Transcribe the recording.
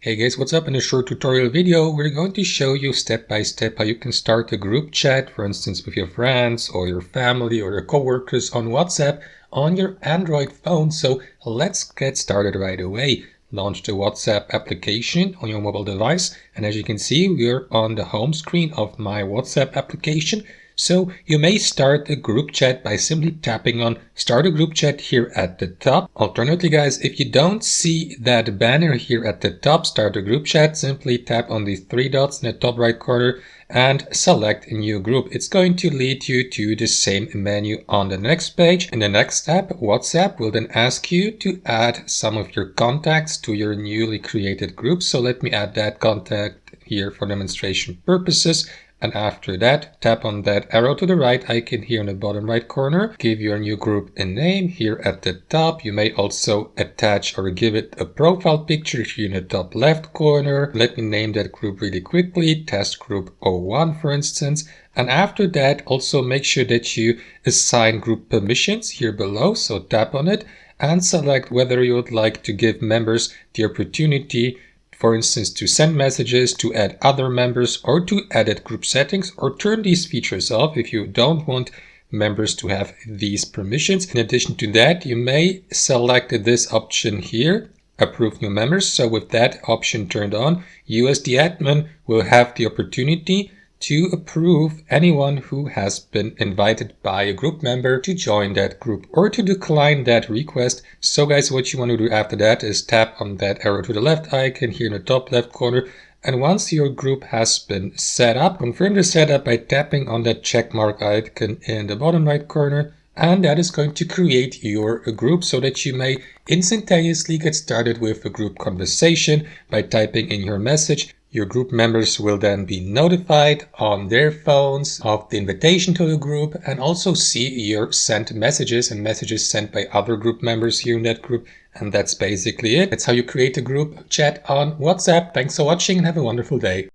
Hey guys, what's up? In a short tutorial video, we're going to show you step by step how you can start a group chat, for instance, with your friends or your family or your coworkers on WhatsApp on your Android phone. So let's get started right away. Launch the WhatsApp application on your mobile device. And as you can see, we're on the home screen of my WhatsApp application. So you may start a group chat by simply tapping on Start a Group Chat here at the top. Alternatively, guys, if you don't see that banner here at the top, Start a Group Chat, simply tap on these three dots in the top right corner and select a new group. It's going to lead you to the same menu on the next page. In the next step, WhatsApp will then ask you to add some of your contacts to your newly created group. So let me add that contact here for demonstration purposes. And after that, tap on that arrow to the right icon here in the bottom right corner. Give your new group a name here at the top. You may also attach or give it a profile picture here in the top left corner. Let me name that group really quickly, Test Group 01 for instance. And after that, also make sure that you assign group permissions here below. So tap on it and select whether you would like to give members the opportunity, for instance, to send messages, to add other members, or to edit group settings, or turn these features off if you don't want members to have these permissions. In addition to that, you may select this option here, Approve New Members. So with that option turned on, you as the admin will have the opportunity to approve anyone who has been invited by a group member to join that group or to decline that request. So guys, what you want to do after that is tap on that arrow to the left icon here in the top left corner. And once your group has been set up, confirm the setup by tapping on that check mark icon in the bottom right corner. And that is going to create your group so that you may instantaneously get started with a group conversation by typing in your message. Your group members will then be notified on their phones of the invitation to the group and also see your sent messages and messages sent by other group members here in that group. And that's basically it. That's how you create a group chat on WhatsApp. Thanks for watching and have a wonderful day.